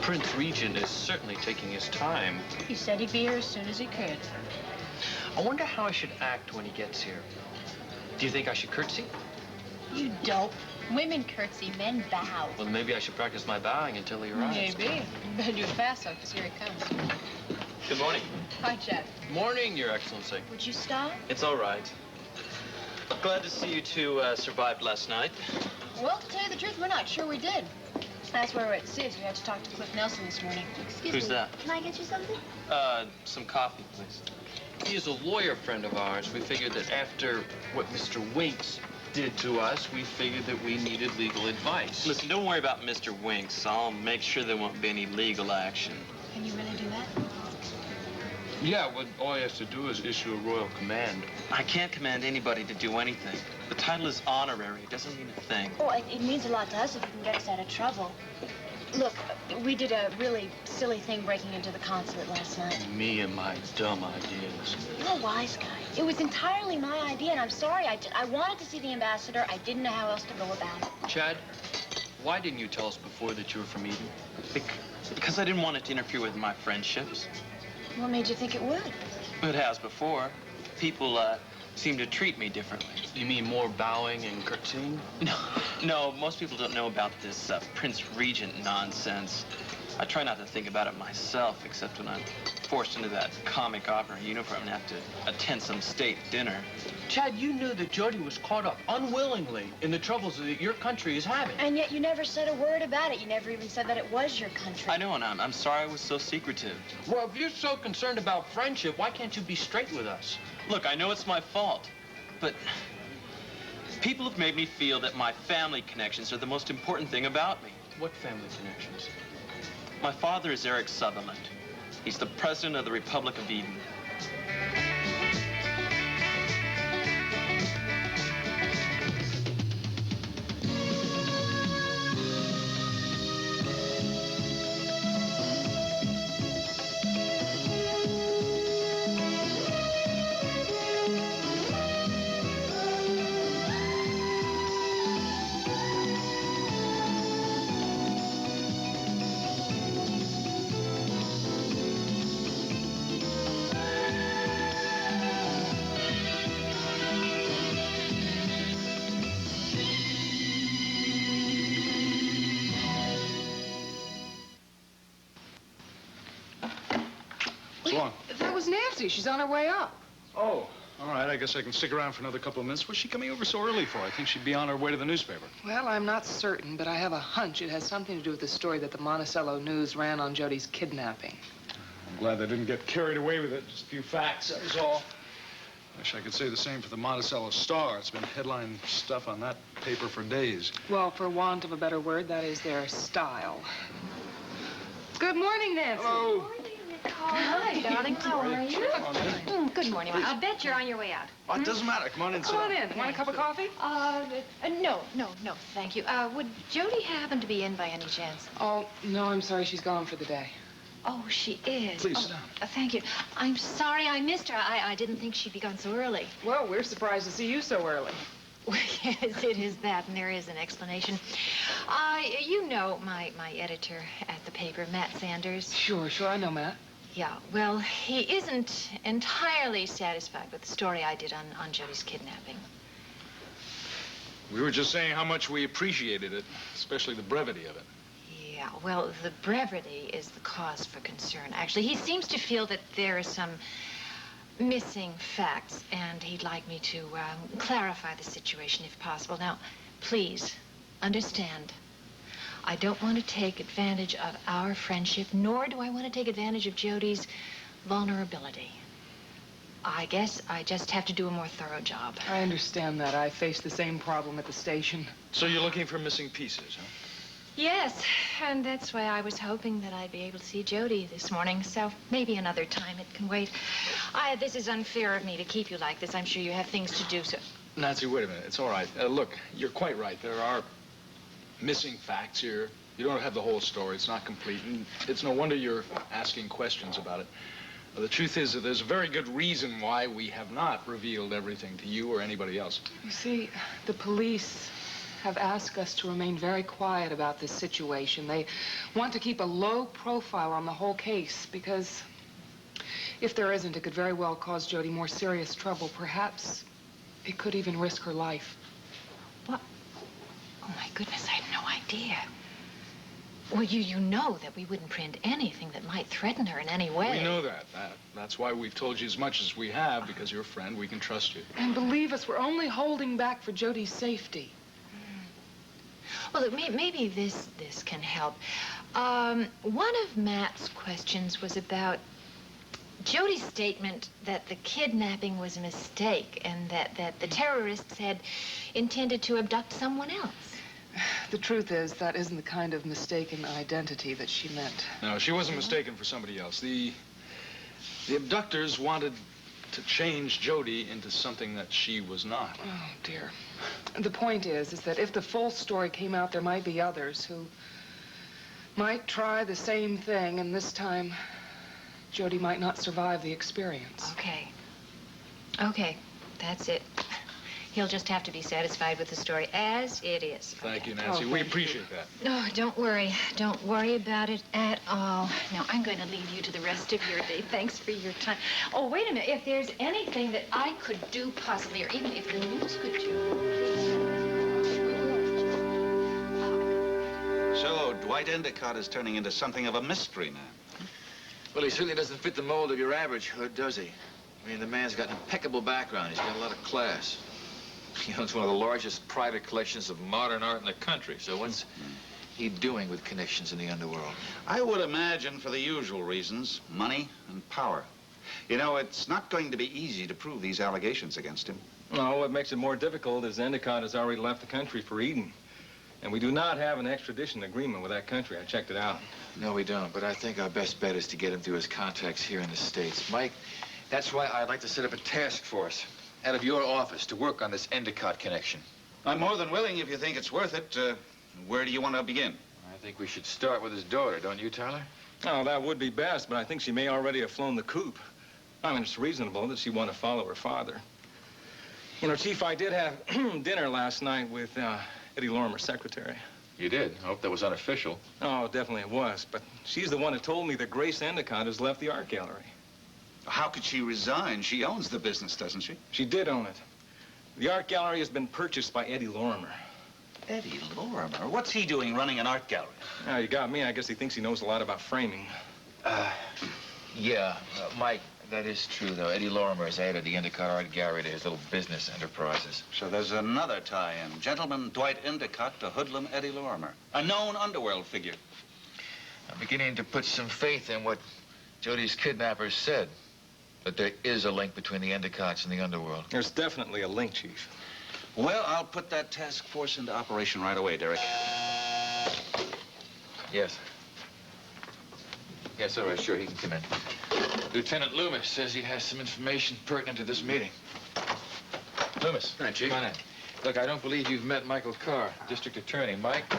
Prince Regent is certainly taking his time. He said he'd be here as soon as he could. I wonder how I should act when he gets here. Do you think I should curtsy? You dope. Women curtsy, men bow. Well, maybe I should practice my bowing until he arrives. Maybe. You better do it fast, though, because here he comes. Good morning. Hi, Chad. Morning, Your Excellency. Would you stop? It's all right. Glad to see you two survived last night. Well, to tell you the truth, we're not sure we did. That's why we're at Sid's. We had to talk to Cliff Nelson this morning. Excuse Who's me. that? Can I get you something? Some coffee, please. He is a lawyer friend of ours. We figured that after what Mr. Winks did to us, we figured that we needed legal advice. Listen, don't worry about Mr. Winks. I'll make sure there won't be any legal action. Can you really do that? Yeah, well, all he has to do is issue a royal command. I can't command anybody to do anything. The title is honorary. It doesn't mean a thing. Oh, it means a lot to us if you can get us out of trouble. Look, we did a really silly thing breaking into the consulate last night. Me and my dumb ideas. You're a wise guy. It was entirely my idea, and I'm sorry. I wanted to see the ambassador. I didn't know how else to go about it. Chad, why didn't you tell us before that you were from Eden? Because I didn't want it to interfere with my friendships. What made you think it would? It has before. People seem to treat me differently. You mean more bowing and curtsying? No, most people don't know about this Prince Regent nonsense. I try not to think about it myself, except when I'm forced into that comic opera uniform and have to attend some state dinner. Chad, you knew that Jody was caught up unwillingly in the troubles that your country is having. And yet you never said a word about it. You never even said that it was your country. I know, and I'm sorry I was so secretive. Well, if you're so concerned about friendship, why can't you be straight with us? Look, I know it's my fault, but people have made me feel that my family connections are the most important thing about me. What family connections? My father is Eric Sutherland. He's the president of the Republic of Eden. Sloan. That was Nancy. She's on her way up. Oh, all right. I guess I can stick around for another couple of minutes. What's she coming over so early for? I think she'd be on her way to the newspaper. Well, I'm not certain, but I have a hunch it has something to do with the story that the Monticello News ran on Jody's kidnapping. I'm glad they didn't get carried away with it. Just a few facts, that was all. Wish I could say the same for the Monticello Star. It's been headline stuff on that paper for days. Well, for want of a better word, that is their style. Good morning, Nancy. Hello. Hi, darling. How are you? Good morning. I'll bet you're on your way out. Oh, it doesn't matter. Come on in, Come on in. Want a cup of coffee? No, thank you. Would Jody happen to be in by any chance? Oh, no, I'm sorry. She's gone for the day. Oh, she is. Please sit down. Thank you. I'm sorry I missed her. I didn't think she'd be gone so early. Well, we're surprised to see you so early. Well, yes, it is that, and there is an explanation. You know my editor at the paper, Matt Sanders. Sure, I know Matt. Yeah, well, he isn't entirely satisfied with the story I did on Jody's kidnapping. We were just saying how much we appreciated it, especially the brevity of it. Yeah, well, the brevity is the cause for concern. Actually, he seems to feel that there are some missing facts, and he'd like me to clarify the situation if possible. Now, please, understand, I don't want to take advantage of our friendship, nor do I want to take advantage of Jody's vulnerability. I guess I just have to do a more thorough job. I understand that. I faced the same problem at the station. So you're looking for missing pieces, huh? Yes, and that's why I was hoping that I'd be able to see Jody this morning, so maybe another time. It can wait. This is unfair of me to keep you like this. I'm sure you have things to do, so... Nancy, wait a minute. It's all right. Look, you're quite right. There are missing facts here. You don't have the whole story. It's not complete. And it's no wonder you're asking questions about it. The truth is that there's a very good reason why we have not revealed everything to you or anybody else. You see, the police have asked us to remain very quiet about this situation. They want to keep a low profile on the whole case because if there isn't, it could very well cause Jody more serious trouble. Perhaps it could even risk her life. What? Oh, my goodness, I had no idea. Well, you know that we wouldn't print anything that might threaten her in any way. We know that. That's why we've told you as much as we have, because you're a friend, we can trust you. And believe us, we're only holding back for Jody's safety. Well, look, maybe this can help. One of Matt's questions was about Jody's statement that the kidnapping was a mistake and that the terrorists had intended to abduct someone else. The truth is, that isn't the kind of mistaken identity that she meant. No, she wasn't mistaken for somebody else. The abductors wanted to change Jody into something that she was not. Oh, dear. The point is that if the full story came out, there might be others who might try the same thing, and this time, Jody might not survive the experience. Okay, that's it. He'll just have to be satisfied with the story as it is. Thank you, Nancy. We appreciate that. No, don't worry. Don't worry about it at all. Now, I'm going to leave you to the rest of your day. Thanks for your time. Oh, wait a minute. If there's anything that I could do possibly, or even if the news could do, please. So, Dwight Endicott is turning into something of a mystery man. Well, he certainly doesn't fit the mold of your average hood, does he? I mean, the man's got an impeccable background. He's got a lot of class. He owns one of the largest private collections of modern art in the country. So what's he doing with connections in the underworld? I would imagine for the usual reasons, money and power. You know, it's not going to be easy to prove these allegations against him. No, what makes it more difficult is Endicott has already left the country for Eden. And we do not have an extradition agreement with that country. I checked it out. No, we don't. But I think our best bet is to get him through his contacts here in the States. Mike, that's why I'd like to set up a task force out of your office to work on this Endicott connection. I'm more than willing if you think it's worth it. Where do you want to begin? I think we should start with his daughter, don't you, Tyler? Oh, that would be best, but I think she may already have flown the coop. I mean, it's reasonable that she want to follow her father. You know, Chief, I did have dinner last night with Eddie Lorimer's secretary. You did? I hope that was unofficial. Oh, definitely it was, but she's the one who told me that Grace Endicott has left the art gallery. How could she resign? She owns the business, doesn't she? She did own it. The art gallery has been purchased by Eddie Lorimer. Eddie Lorimer? What's he doing running an art gallery? Now, you got me. I guess he thinks he knows a lot about framing. Yeah, Mike, that is true, though. Eddie Lorimer has added the Endicott Art Gallery to his little business enterprises. So there's another tie-in. Gentleman Dwight Endicott to hoodlum Eddie Lorimer. A known underworld figure. I'm beginning to put some faith in what Jody's kidnappers said. That there is a link between the Endicotts and the underworld. There's definitely a link, Chief. Well, I'll put that task force into operation right away, Derek. Yes. Yes, all right, sure, he can come in. Lieutenant Loomis says he has some information pertinent to this meeting. Loomis. Hi, Chief. Come on in. Look, I don't believe you've met Michael Carr, district attorney. Mike,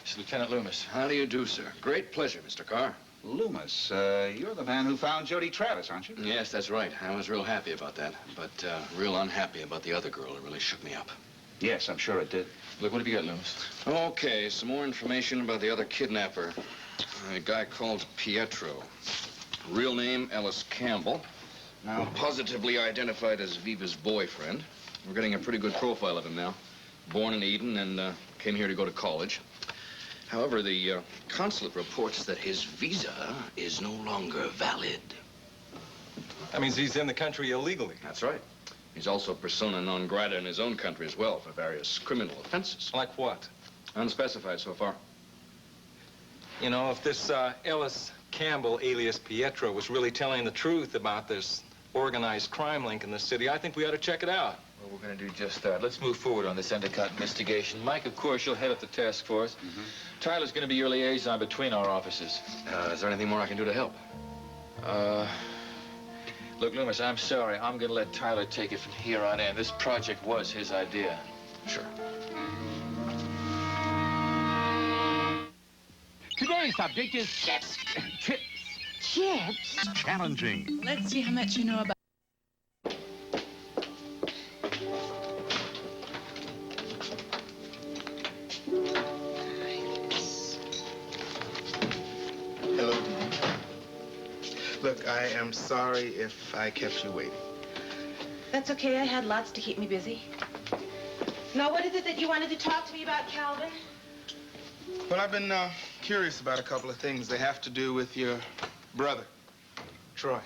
this is Lieutenant Loomis. How do you do, sir? Great pleasure, Mr. Carr. Loomis, you're the man who found Jody Travis, aren't you? Yes, that's right. I was real happy about that, but real unhappy about the other girl. It really shook me up. Yes, I'm sure it did. Look, what have you got, Loomis? Okay, some more information about the other kidnapper. A guy called Pietro. Real name, Ellis Campbell. Now, positively identified as Viva's boyfriend. We're getting a pretty good profile of him now. Born in Eden and came here to go to college. However, the consulate reports that his visa is no longer valid. That means he's in the country illegally. That's right. He's also persona non grata in his own country as well for various criminal offenses. Like what? Unspecified so far. You know, if this Ellis Campbell, alias Pietro, was really telling the truth about this organized crime link in the city, I think we ought to check it out. Well, we're going to do just that. Let's move forward on this Endicott investigation. Mike, of course, you'll head up the task force. Tyler's going to be your liaison between our offices. Is there anything more I can do to help? Look, Loomis, I'm sorry. I'm going to let Tyler take it from here on in. This project was his idea. Sure. Today's subject is chips. Chips. Chips? Challenging. Let's see how much you know about... Look, I am sorry if I kept you waiting. That's okay. I had lots to keep me busy. Now, what is it that you wanted to talk to me about, Calvin? Well, I've been curious about a couple of things. They have to do with your brother, Troy.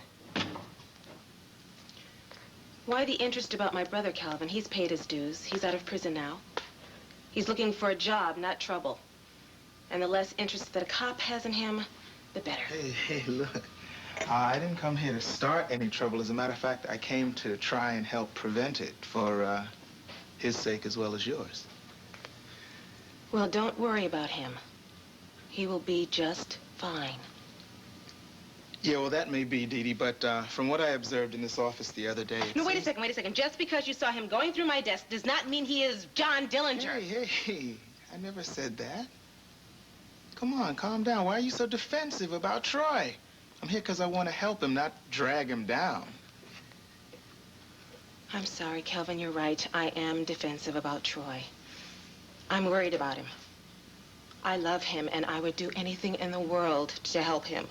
Why the interest about my brother, Calvin? He's paid his dues. He's out of prison now. He's looking for a job, not trouble. And the less interest that a cop has in him, the better. Hey, look. I didn't come here to start any trouble. As a matter of fact, I came to try and help prevent it for his sake as well as yours. Well, don't worry about him. He will be just fine. Yeah, well, that may be, Didi, but from what I observed in this office the other day... No, wait a second. Just because you saw him going through my desk does not mean he is John Dillinger. Hey, I never said that. Come on, calm down. Why are you so defensive about Troy? I'm here because I want to help him, not drag him down. I'm sorry, Calvin, you're right. I am defensive about Troy. I'm worried about him. I love him, and I would do anything in the world to help him.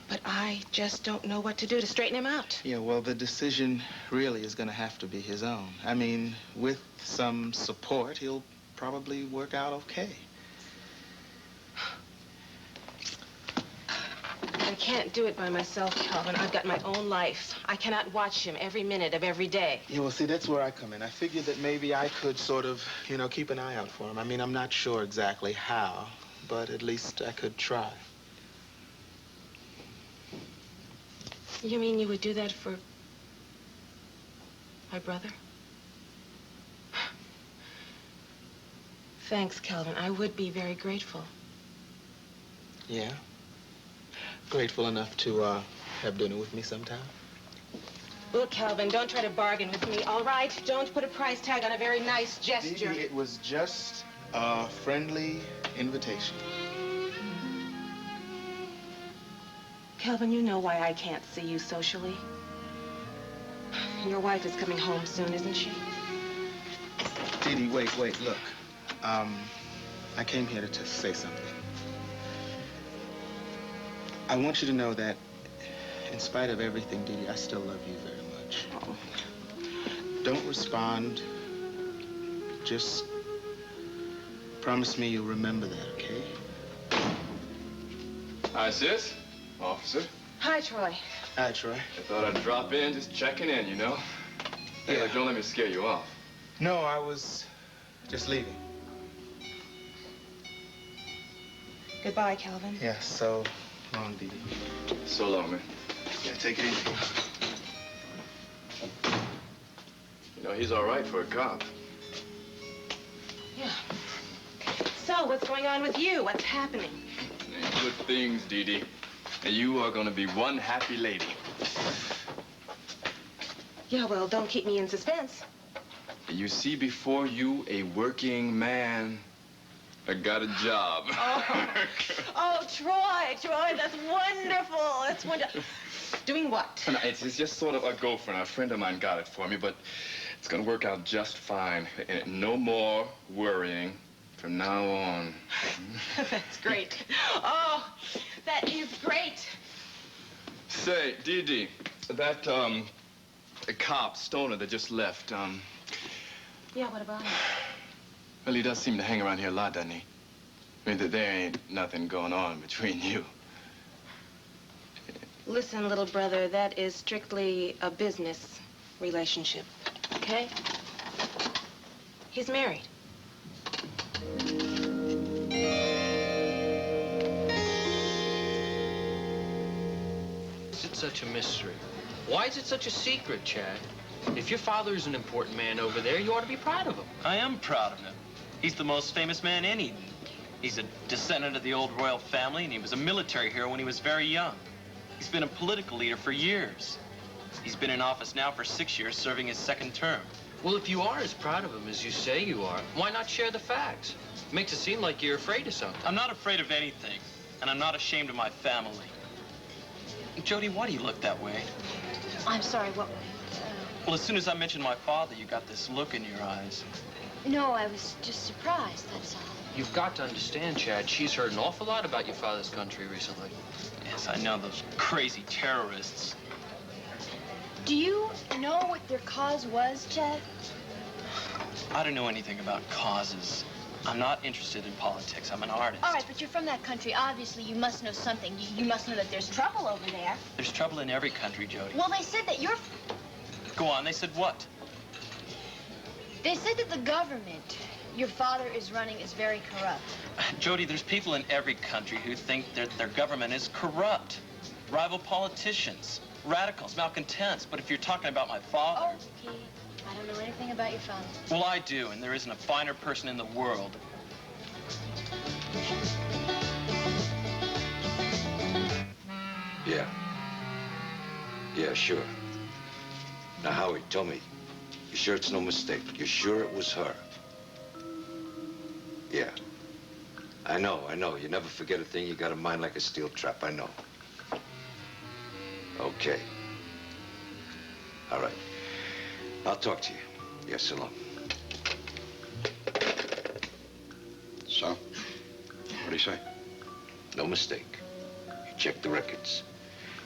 But I just don't know what to do to straighten him out. Yeah, well, the decision really is going to have to be his own. I mean, with some support, he'll probably work out okay. I can't do it by myself, Calvin. I've got my own life. I cannot watch him every minute of every day. Yeah, well, see, that's where I come in. I figured that maybe I could sort of, keep an eye out for him. I mean, I'm not sure exactly how, but at least I could try. You mean you would do that for my brother? Thanks, Calvin. I would be very grateful. Yeah? Grateful enough to have dinner with me sometime? Look, Calvin, don't try to bargain with me, all right? Don't put a price tag on a very nice gesture. Didi, it was just a friendly invitation. Calvin, you know why I can't see you socially. Your wife is coming home soon, isn't she? Didi, wait, look. I came here to say something. I want you to know that, in spite of everything, Didi, I still love you very much. Oh. Don't respond. Just promise me you'll remember that, okay? Hi, sis. Officer. Hi, Troy. Hi, Troy. I thought I'd drop in, just checking in, Hey, Yeah. look, don't let me scare you off. No, I was just leaving. Goodbye, Calvin. Yeah, so long, Didi. So long, man. Yeah, take it easy. He's all right for a cop. Yeah. So, what's going on with you? What's happening? Good things, Didi. And you are gonna be one happy lady. Yeah, well, don't keep me in suspense. You see before you a working man. I got a job. Oh, Troy, that's wonderful. That's wonderful. Doing what? No, it's just sort of a girlfriend. A friend of mine got it for me, but it's gonna work out just fine. And no more worrying from now on. That's great. Oh, that is great. Say, Didi, that, cop, Stoner, that just left, Yeah, what about him? Well, he does seem to hang around here a lot, doesn't he? I mean, there ain't nothing going on between you. Listen, little brother, that is strictly a business relationship, okay? He's married. Is it such a mystery? Why is it such a secret, Chad? If your father is an important man over there, you ought to be proud of him. I am proud of him. He's the most famous man in Eden. He's a descendant of the old royal family, and he was a military hero when he was very young. He's been a political leader for years. He's been in office now for 6 years, serving his second term. Well, if you are as proud of him as you say you are, why not share the facts? It makes it seem like you're afraid of something. I'm not afraid of anything, and I'm not ashamed of my family. Jody, why do you look that way? I'm sorry, what? Well, as soon as I mentioned my father, you got this look in your eyes. No, I was just surprised, that's all. You've got to understand, Chad, she's heard an awful lot about your father's country recently. Yeah, Yes, I know those crazy terrorists. Do you know what their cause was, Chet? I don't know anything about causes. I'm not interested in politics. I'm an artist. All right, but you're from that country. Obviously, you must know something. You must know that there's trouble over there. There's trouble in every country, Jody. Well, they said that you're... Go on, they said what? They said that the government your father is running is very corrupt. Jody, there's people in every country who think that their government is corrupt. Rival politicians, radicals, malcontents. But if you're talking about my father... Okay. I don't know anything about your father. Well, I do, and there isn't a finer person in the world. Yeah. Yeah, sure. Now, Howie, tell me, you sure it's no mistake? You sure it was her? Yeah. I know. You never forget a thing. You got a mind like a steel trap, I know. Okay. All right. I'll talk to you. Yes, so long. So? What do you say? No mistake. You check the records.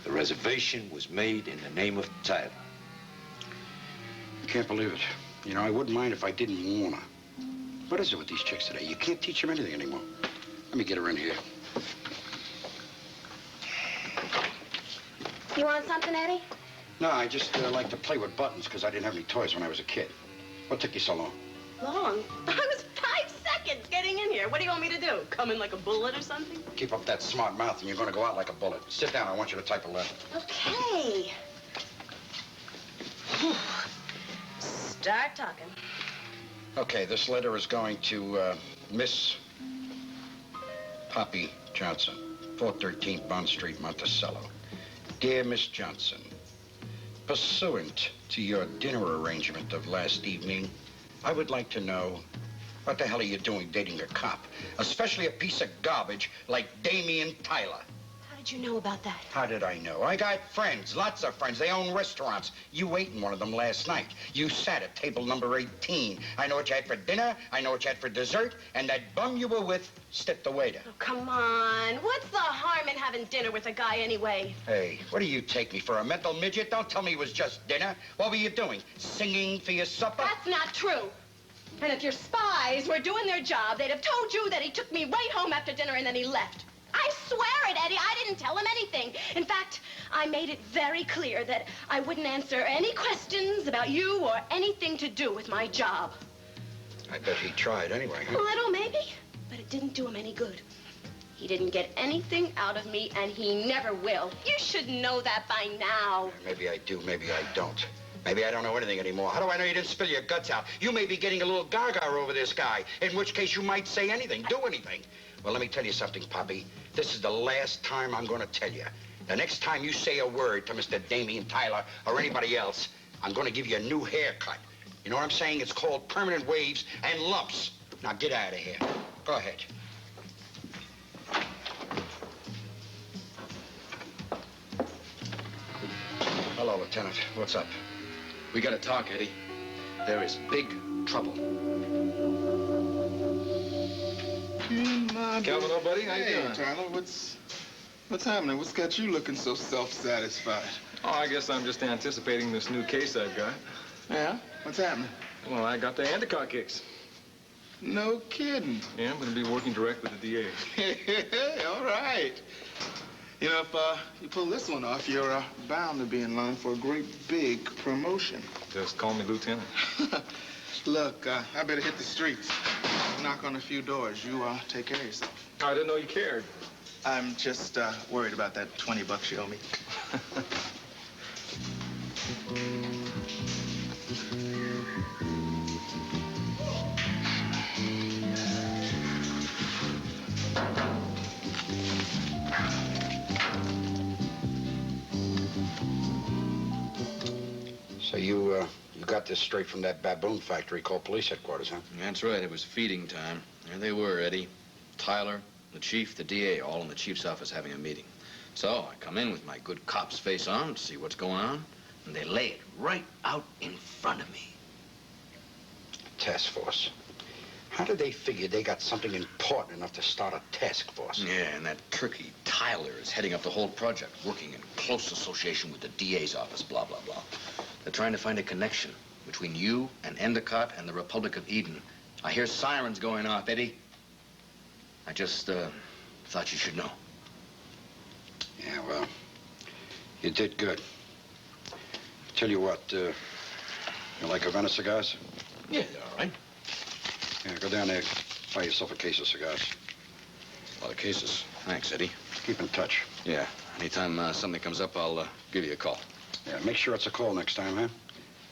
The reservation was made in the name of Tyler. I can't believe it. You know, I wouldn't mind if I didn't warn her. What is it with these chicks today? You can't teach them anything anymore. Let me get her in here. You want something, Eddie? No, I just like to play with buttons because I didn't have any toys when I was a kid. What took you so long? Long? I was 5 seconds getting in here. What do you want me to do? Come in like a bullet or something? Keep up that smart mouth and you're going to go out like a bullet. Sit down. I want you to type a letter. Okay. Start talking. Okay, this letter is going to Miss Poppy Johnson, 413 Bond Street, Monticello. Dear Miss Johnson, pursuant to your dinner arrangement of last evening, I would like to know what the hell are you doing dating a cop, especially a piece of garbage like Damian Tyler? How did you know about that? How did I know? I got friends, lots of friends. They own restaurants. You ate in one of them last night. You sat at table number 18. I know what you had for dinner. I know what you had for dessert. And that bum you were with stepped the waiter. Oh, come on. What's the harm in having dinner with a guy anyway? Hey, what do you take me for, a mental midget? Don't tell me it was just dinner. What were you doing? Singing for your supper? That's not true. And if your spies were doing their job, they'd have told you that he took me right home after dinner and then he left. I swear it, Eddie. I didn't tell him anything. In fact, I made it very clear that I wouldn't answer any questions about you or anything to do with my job. I bet he tried anyway. A little, maybe, but it didn't do him any good. He didn't get anything out of me, and he never will. You should know that by now. Maybe I do, maybe I don't. Maybe I don't know anything anymore. How do I know you didn't spill your guts out? You may be getting a little gaga over this guy, in which case you might say anything, do anything. Well, let me tell you something, Poppy. This is the last time I'm going to tell you. The next time you say a word to Mr. Damian Tyler or anybody else, I'm going to give you a new haircut. You know what I'm saying? It's called permanent waves and lumps. Now, get out of here. Go ahead. Hello, Lieutenant. What's up? We gotta talk, Eddie. There is big trouble. Gavin, old buddy, how you doing? Tyler, what's happening? What's got you looking so self-satisfied? Oh, I guess I'm just anticipating this new case I've got. Yeah? What's happening? Well, I got the Endicott case. No kidding. Yeah, I'm going to be working direct with the DA. All right. You know, if you pull this one off, you're bound to be in line for a great big promotion. Just call me Lieutenant. Look, I better hit the streets. Knock on a few doors. You take care of yourself. I didn't know you cared. I'm just worried about that $20 you owe me. So you got this straight from that baboon factory called police headquarters, huh? That's right. It was feeding time. There they were, Eddie. Tyler, the chief, the DA, all in the chief's office having a meeting. So I come in with my good cop's face on to see what's going on, and they lay it right out in front of me. Task force. How did they figure they got something important enough to start a task force? Yeah, and that turkey Tyler Tyler is heading up the whole project, working in close association with the DA's office, blah, blah, blah. They're trying to find a connection between you and Endicott and the Republic of Eden. I hear sirens going off, Eddie. I just thought you should know. Yeah, well, you did good. Tell you what, you like Havana cigars? Yeah, they're all right. Yeah, go down there, buy yourself a case of cigars. A lot of cases. Thanks, Eddie. Keep in touch. Yeah, anytime something comes up, I'll give you a call. Yeah, make sure it's a call next time, huh?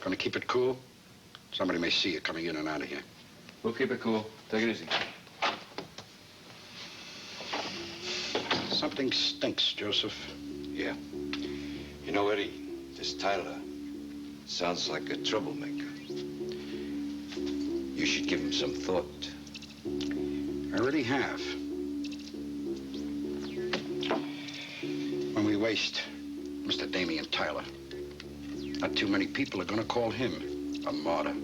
Gonna keep it cool? Somebody may see you coming in and out of here. We'll keep it cool. Take it easy. Something stinks, Joseph. Yeah. You know, Eddie, this Tyler sounds like a troublemaker. You should give him some thought. I already have. When we waste Mr. Damian Tyler, not too many people are gonna call him a martyr.